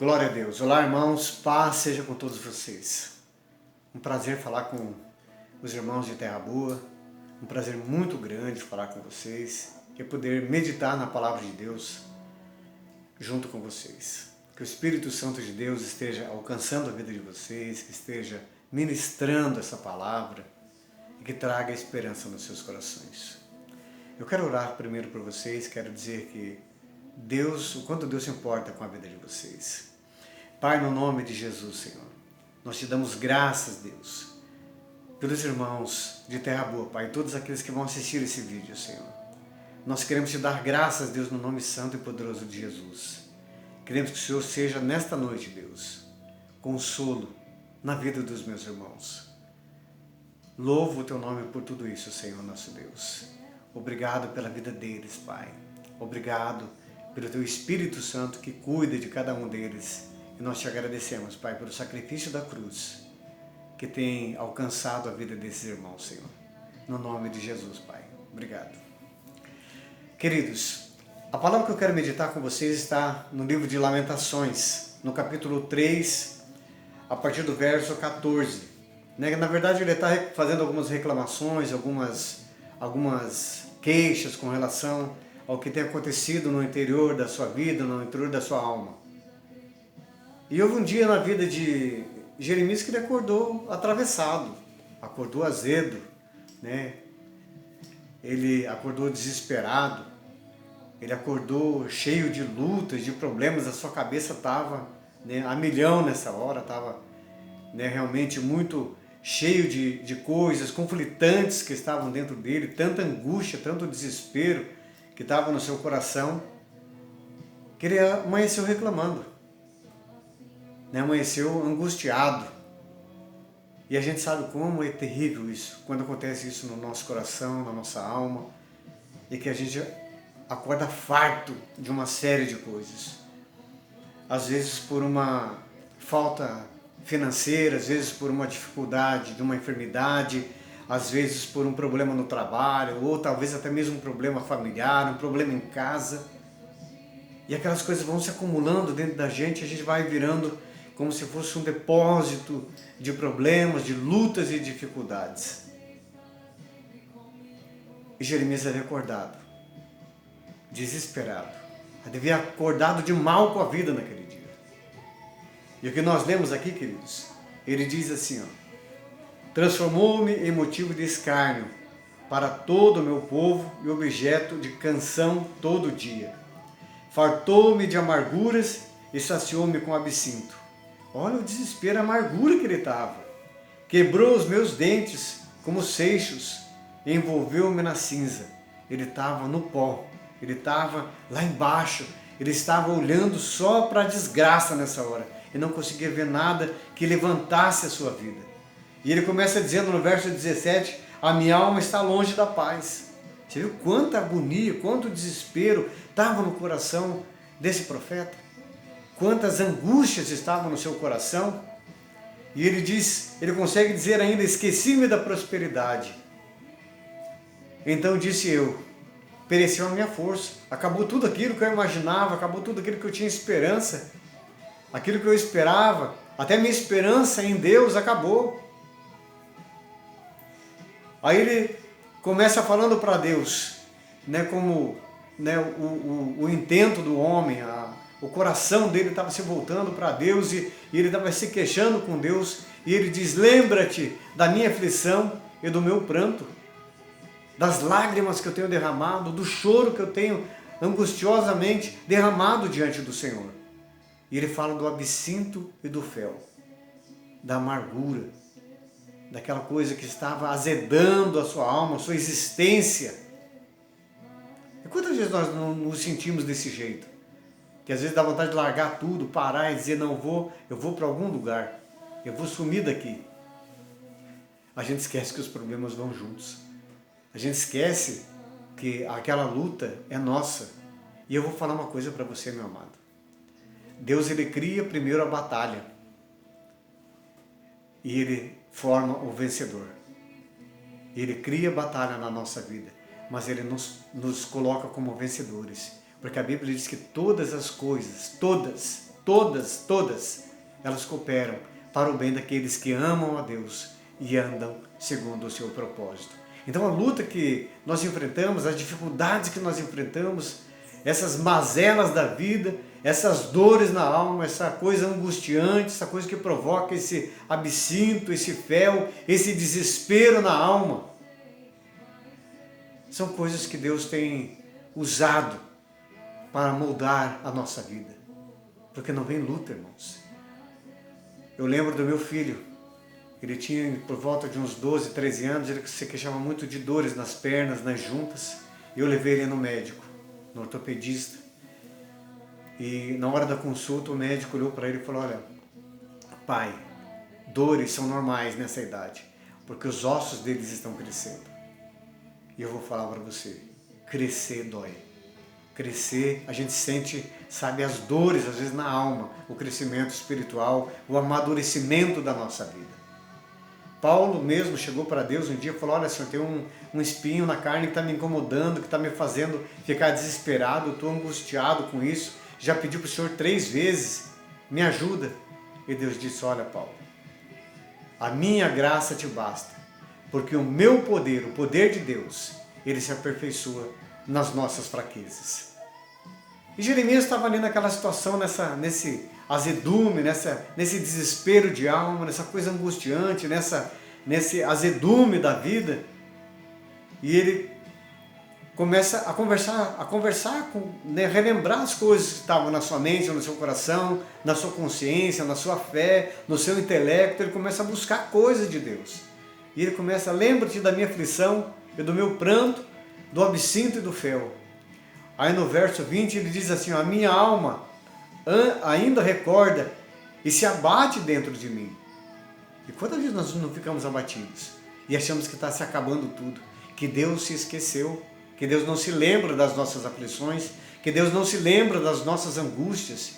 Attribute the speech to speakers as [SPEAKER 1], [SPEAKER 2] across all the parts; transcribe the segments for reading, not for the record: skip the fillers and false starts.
[SPEAKER 1] Glória a Deus. Olá, irmãos. Paz seja com todos vocês. Um prazer falar com os irmãos de Terra Boa. Um prazer muito grande falar com vocês e poder meditar na Palavra de Deus junto com vocês. Que o Espírito Santo de Deus esteja alcançando a vida de vocês, que esteja ministrando essa palavra e que traga esperança nos seus corações. Eu quero orar primeiro por vocês, quero dizer que o quanto Deus se importa com a vida de vocês. Pai, no nome de Jesus, Senhor, nós te damos graças, Deus, pelos irmãos de Terra Boa, Pai, todos aqueles que vão assistir esse vídeo, Senhor. Nós queremos te dar graças, Deus, no nome santo e poderoso de Jesus. Queremos que o Senhor seja, nesta noite, Deus, consolo na vida dos meus irmãos. Louvo o teu nome por tudo isso, Senhor, nosso Deus. Obrigado pela vida deles, Pai. Obrigado pelo teu Espírito Santo que cuida de cada um deles. E nós te agradecemos, Pai, pelo sacrifício da cruz que tem alcançado a vida desses irmãos, Senhor. No nome de Jesus, Pai. Obrigado. Queridos, a palavra que eu quero meditar com vocês está no livro de Lamentações, no capítulo 3, a partir do verso 14. Na verdade, ele está fazendo algumas reclamações, algumas queixas com relação ao que tem acontecido no interior da sua vida, no interior da sua alma. E houve um dia na vida de Jeremias que ele acordou atravessado, acordou azedo, né? Ele acordou desesperado, ele acordou cheio de lutas, de problemas, a sua cabeça estava, né, a milhão nessa hora, estava, né, realmente muito cheio de coisas conflitantes que estavam dentro dele, tanta angústia, tanto desespero que estava no seu coração, que ele amanheceu reclamando. Amanheceu angustiado. E a gente sabe como é terrível isso, quando acontece isso no nosso coração, na nossa alma, e que a gente acorda farto de uma série de coisas. Às vezes por uma falta financeira, às vezes por uma dificuldade de uma enfermidade, às vezes por um problema no trabalho, ou talvez até mesmo um problema familiar, um problema em casa. E aquelas coisas vão se acumulando dentro da gente, a gente vai virando como se fosse um depósito de problemas, de lutas e dificuldades. E Jeremias havia acordado, desesperado, havia acordado de mal com a vida naquele dia. E o que nós lemos aqui, queridos, ele diz assim, transformou-me em motivo de escárnio para todo o meu povo e objeto de canção todo dia. Fartou-me de amarguras e saciou-me com absinto. Olha o desespero, a amargura que ele estava. Quebrou os meus dentes como seixos e envolveu-me na cinza. Ele estava no pó, ele estava lá embaixo, ele estava olhando só para a desgraça nessa hora e não conseguia ver nada que levantasse a sua vida. E ele começa dizendo no verso 17, a minha alma está longe da paz. Você viu quanta agonia, quanto desespero estava no coração desse profeta? Quantas angústias estavam no seu coração? E ele consegue dizer ainda, esqueci-me da prosperidade. Então disse eu, pereceu a minha força, acabou tudo aquilo que eu imaginava, acabou tudo aquilo que eu tinha esperança, aquilo que eu esperava, até minha esperança em Deus acabou. Aí ele começa falando para Deus, né, como, né, o intento do homem, o coração dele estava se voltando para Deus e ele estava se queixando com Deus. E ele diz, lembra-te da minha aflição e do meu pranto, das lágrimas que eu tenho derramado, do choro que eu tenho angustiosamente derramado diante do Senhor. E ele fala do absinto e do fel, da amargura, daquela coisa que estava azedando a sua alma, a sua existência. E quantas vezes nós não nos sentimos desse jeito? Que às vezes dá vontade de largar tudo, parar e dizer, não vou, eu vou para algum lugar, eu vou sumir daqui. A gente esquece que os problemas vão juntos. A gente esquece que aquela luta é nossa. E eu vou falar uma coisa para você, meu amado. Deus, ele cria primeiro a batalha. E ele forma o vencedor. Ele cria a batalha na nossa vida. Mas ele nos coloca como vencedores. Porque a Bíblia diz que todas as coisas, todas, todas, elas cooperam para o bem daqueles que amam a Deus e andam segundo o seu propósito. Então a luta que nós enfrentamos, as dificuldades que nós enfrentamos, essas mazelas da vida, essas dores na alma, essa coisa angustiante, essa coisa que provoca esse absinto, esse fel, esse desespero na alma, são coisas que Deus tem usado para moldar a nossa vida. Porque não vem luta, irmãos. Eu lembro do meu filho, ele tinha por volta de uns 12, 13 anos, ele se queixava muito de dores nas pernas, nas juntas. Eu levei ele no médico, no ortopedista. E na hora da consulta o médico olhou para ele e falou: olha, pai, dores são normais nessa idade, porque os ossos deles estão crescendo. E eu vou falar para você, crescer dói. Crescer, a gente sente, sabe, as dores às vezes na alma, o crescimento espiritual, o amadurecimento da nossa vida. Paulo mesmo chegou para Deus um dia e falou: olha, Senhor, tem um espinho na carne que está me incomodando, que está me fazendo ficar desesperado, eu estou angustiado com isso, já pedi para o Senhor 3 vezes, me ajuda. E Deus disse: olha, Paulo, a minha graça te basta, porque o meu poder, o poder de Deus, ele se aperfeiçoa nas nossas fraquezas. E Jeremias estava ali naquela situação, nesse azedume, nesse desespero de alma, nessa coisa angustiante, nesse azedume da vida. E ele começa a conversar, relembrar as coisas que estavam na sua mente, no seu coração, na sua consciência, na sua fé, no seu intelecto. Ele começa a buscar coisas de Deus. E ele começa: lembra-te da minha aflição e do meu pranto, do absinto e do fel. Aí no verso 20 ele diz assim: a minha alma ainda recorda e se abate dentro de mim. E quantas vezes nós não ficamos abatidos e achamos que está se acabando tudo, que Deus se esqueceu, que Deus não se lembra das nossas aflições, que Deus não se lembra das nossas angústias,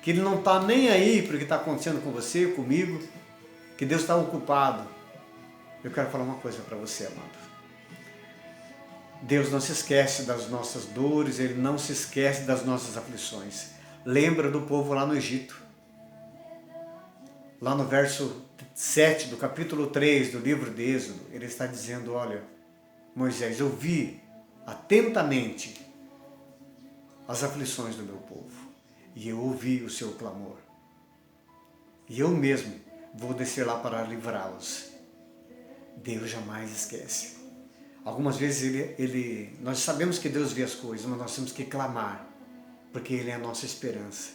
[SPEAKER 1] que Ele não está nem aí para o que está acontecendo com você, comigo, que Deus está ocupado. Eu quero falar uma coisa para você, amado. Deus não se esquece das nossas dores, Ele não se esquece das nossas aflições. Lembra do povo lá no Egito. Lá no verso 7 do capítulo 3 do livro de Êxodo, Ele está dizendo: olha, Moisés, eu vi atentamente as aflições do meu povo e eu ouvi o seu clamor. E eu mesmo vou descer lá para livrá-los. Deus jamais esquece. Algumas vezes nós sabemos que Deus vê as coisas, mas nós temos que clamar, porque Ele é a nossa esperança.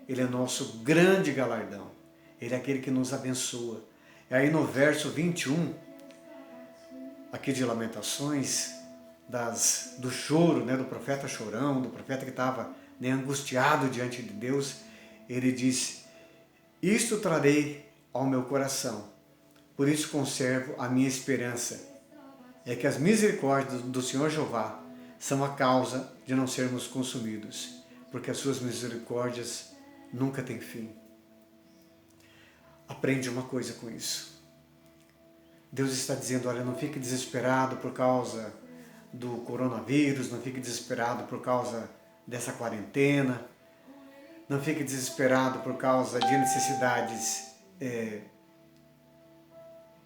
[SPEAKER 1] Ele é nosso grande galardão. Ele é aquele que nos abençoa. E aí no verso 21, aqui de Lamentações, do choro, do profeta chorão, do profeta que estava angustiado diante de Deus, ele diz: isto trarei ao meu coração, por isso conservo a minha esperança. É que as misericórdias do Senhor Jeová são a causa de não sermos consumidos, porque as suas misericórdias nunca têm fim. Aprende uma coisa com isso. Deus está dizendo: olha, não fique desesperado por causa do coronavírus, não fique desesperado por causa dessa quarentena, não fique desesperado por causa de necessidades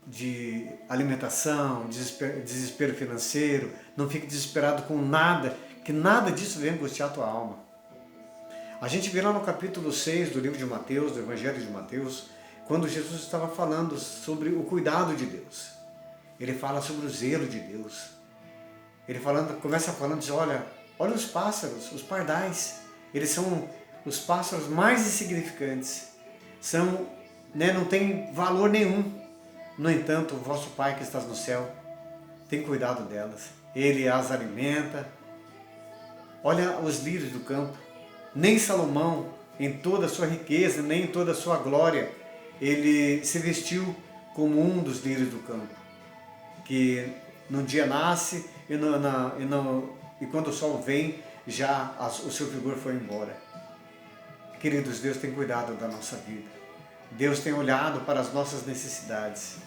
[SPEAKER 1] de alimentação, desespero financeiro. Não fique desesperado com nada, que nada disso venha angustiar a tua alma. A gente vê lá no capítulo 6 do livro de Mateus, do Evangelho de Mateus, quando Jesus estava falando sobre o cuidado de Deus. Ele fala sobre o zelo de Deus. Ele começa falando, diz: olha os pássaros, os pardais, eles são os pássaros mais insignificantes, não tem valor nenhum. No entanto, o vosso Pai que estás no céu tem cuidado delas. Ele as alimenta. Olha os lírios do campo. Nem Salomão, em toda a sua riqueza, nem em toda a sua glória, ele se vestiu como um dos lírios do campo, que num dia nasce e quando o sol vem, já o seu vigor foi embora. Queridos, Deus tem cuidado da nossa vida. Deus tem olhado para as nossas necessidades.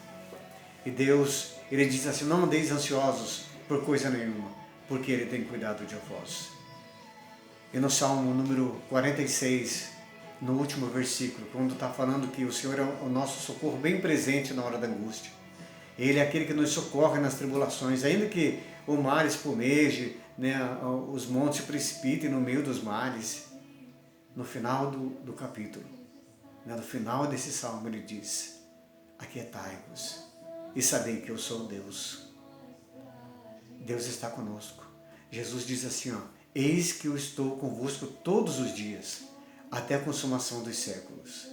[SPEAKER 1] E Deus, Ele diz assim: não andeis ansiosos por coisa nenhuma, porque Ele tem cuidado de vós. E no Salmo número 46, no último versículo, quando está falando que o Senhor é o nosso socorro bem presente na hora da angústia. Ele é aquele que nos socorre nas tribulações, ainda que o mar espumeje, né, os montes se precipitem no meio dos mares. No final do capítulo, né, no final desse salmo, ele diz: aquietai-vos e sabei que eu sou Deus. Deus está conosco. Jesus diz assim, ó, eis que eu estou convosco todos os dias, até a consumação dos séculos.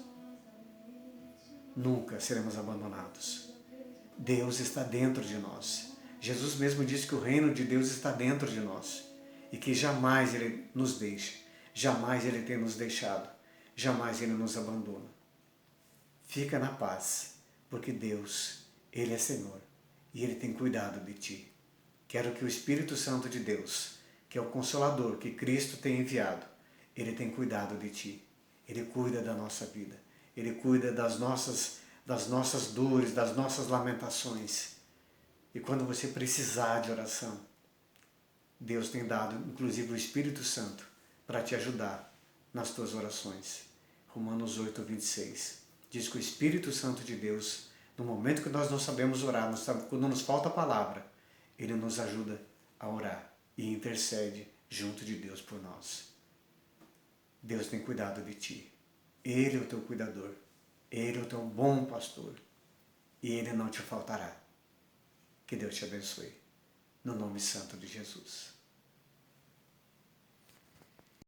[SPEAKER 1] Nunca seremos abandonados. Deus está dentro de nós. Jesus mesmo disse que o reino de Deus está dentro de nós e que jamais Ele nos deixa, jamais Ele tem nos deixado, jamais Ele nos abandona. Fica na paz, porque Deus, Ele é Senhor e Ele tem cuidado de ti. Quero que o Espírito Santo de Deus, que é o Consolador que Cristo tem enviado, Ele tem cuidado de ti. Ele cuida da nossa vida. Ele cuida das nossas dores, das nossas lamentações. E quando você precisar de oração, Deus tem dado, inclusive, o Espírito Santo para te ajudar nas tuas orações. Romanos 8, 26. Diz que o Espírito Santo de Deus, no momento que nós não sabemos orar, quando nos falta a palavra, Ele nos ajuda a orar e intercede junto de Deus por nós. Deus tem cuidado de ti. Ele é o teu cuidador. Ele é o teu bom pastor. E Ele não te faltará. Que Deus te abençoe. No nome santo de Jesus.